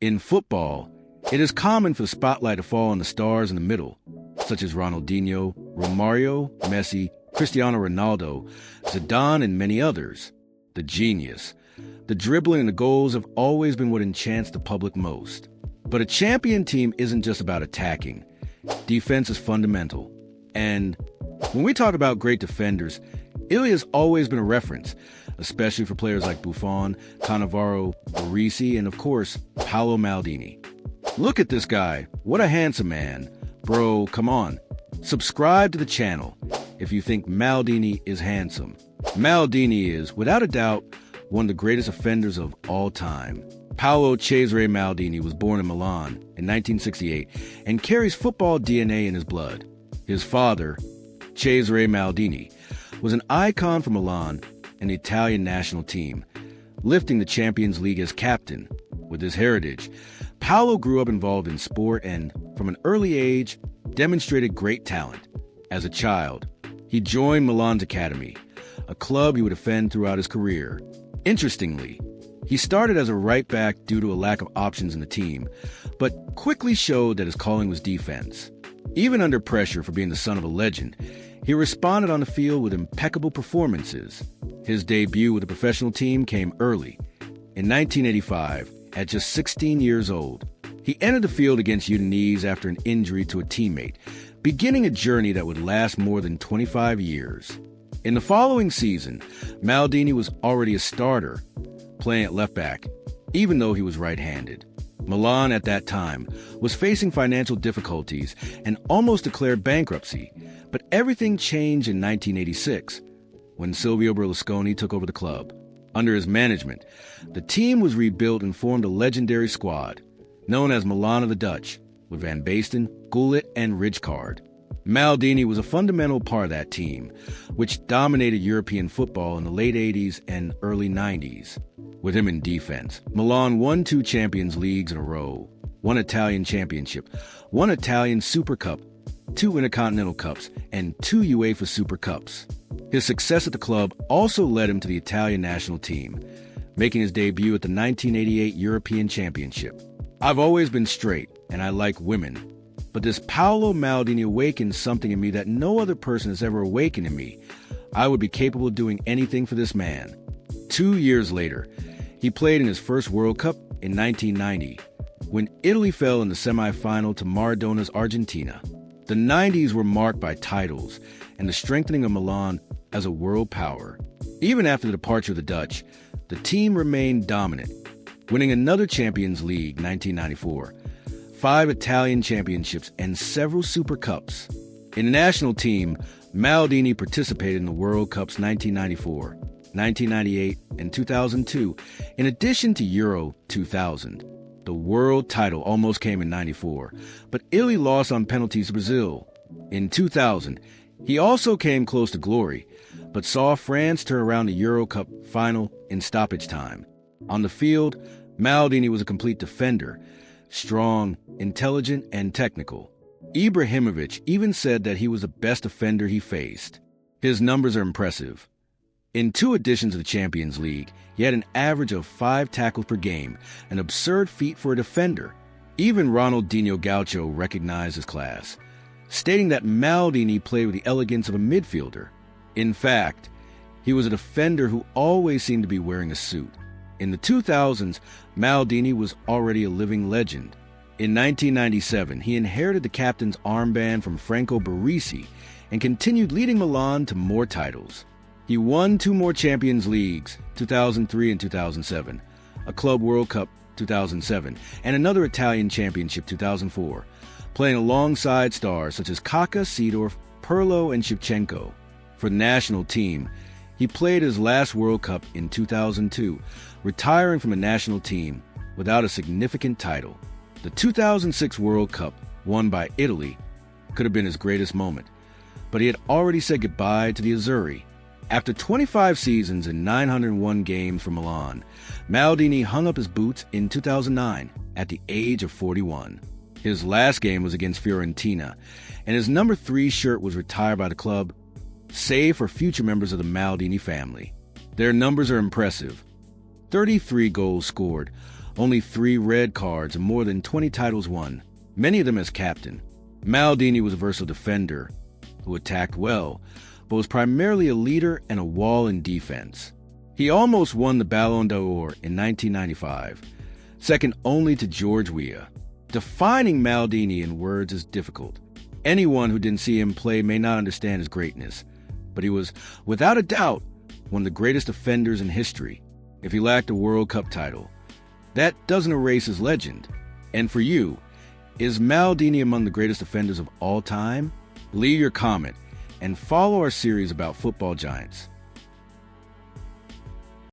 In football, it is common for the spotlight to fall on the stars in the middle, such as Ronaldinho, Romario, Messi, Cristiano Ronaldo, Zidane, and many others. The genius. The dribbling and the goals have always been what enchants the public most. But a champion team isn't just about attacking. Defense is fundamental. And when we talk about great defenders, Italy has always been a reference, especially for players like Buffon, Cannavaro, Baresi, and of course, Paolo Maldini. Look at this guy. What a handsome man. Bro, come on. Subscribe to the channel if you think Maldini is handsome. Maldini is, without a doubt, one of the greatest offenders of all time. Paolo Cesare Maldini was born in Milan in 1968 and carries football DNA in his blood. His father, Cesare Maldini, was an icon for Milan and the Italian national team, lifting the Champions League as captain. With his heritage, Paolo grew up involved in sport and, from an early age, demonstrated great talent. As a child, he joined Milan's academy, a club he would defend throughout his career. Interestingly, he started as a right back due to a lack of options in the team, but quickly showed that his calling was defense. Even under pressure for being the son of a legend, he responded on the field with impeccable performances. His debut with the professional team came early. In 1985, at just 16 years old, he entered the field against Udinese after an injury to a teammate, beginning a journey that would last more than 25 years. In the following season, Maldini was already a starter, playing at left back, even though he was right-handed. Milan at that time was facing financial difficulties and almost declared bankruptcy, but everything changed in 1986 when Silvio Berlusconi took over the club. Under his management, the team was rebuilt and formed a legendary squad, known as Milan of the Dutch, with Van Basten, Gullit, and Rijkaard. Maldini was a fundamental part of that team, which dominated European football in the late 80s and early 90s. With him in defense, Milan won 2 Champions Leagues in a row, 1 Italian Championship, 1 Italian Super Cup, 2 Intercontinental Cups, and 2 UEFA Super Cups. His success at the club also led him to the Italian national team, making his debut at the 1988 European Championship. I've always been straight, and I like women. But this Paolo Maldini awakened something in me that no other person has ever awakened in me. I would be capable of doing anything for this man. 2 years later, he played in his first World Cup in 1990, when Italy fell in the semifinal to Maradona's Argentina. The 90s were marked by titles and the strengthening of Milan as a world power. Even after the departure of the Dutch, the team remained dominant, winning another Champions League 1994, 5 Italian championships, and several Super Cups. In the national team, Maldini participated in the World Cups 1994, 1998, and 2002, in addition to Euro 2000. The world title almost came in 94, but Italy lost on penalties to Brazil. In 2000, he also came close to glory, but saw France turn around the Euro Cup final in stoppage time. On the field, Maldini was a complete defender, strong, intelligent, and technical. Ibrahimovic even said that he was the best defender he faced. His numbers are impressive. In 2 editions of the Champions League, he had an average of 5 tackles per game, an absurd feat for a defender. Even Ronaldinho Gaucho recognized his class, stating that Maldini played with the elegance of a midfielder. In fact, he was a defender who always seemed to be wearing a suit. In the 2000s, Maldini was already a living legend. In 1997, he inherited the captain's armband from Franco Baresi and continued leading Milan to more titles. He won 2 more Champions Leagues, 2003 and 2007, a Club World Cup 2007, and another Italian Championship 2004, playing alongside stars such as Kaká, Seedorf, Pirlo, and Shevchenko. For the national team, he played his last World Cup in 2002, retiring from the national team without a significant title. The 2006 World Cup, won by Italy, could have been his greatest moment, but he had already said goodbye to the Azzurri. After 25 seasons and 901 games for Milan, Maldini hung up his boots in 2009 at the age of 41. His last game was against Fiorentina, and his number 3 shirt was retired by the club, save for future members of the Maldini family. Their numbers are impressive. 33 goals scored, only 3 red cards, and more than 20 titles won, many of them as captain. Maldini was a versatile defender who attacked well, but was primarily a leader and a wall in defense. He almost won the Ballon d'Or in 1995, second only to George Weah. Defining Maldini in words is difficult. Anyone who didn't see him play may not understand his greatness, but he was, without a doubt, one of the greatest defenders in history. If he lacked a World Cup title, that doesn't erase his legend. And for you, is Maldini among the greatest defenders of all time? Leave your comment and follow our series about football giants.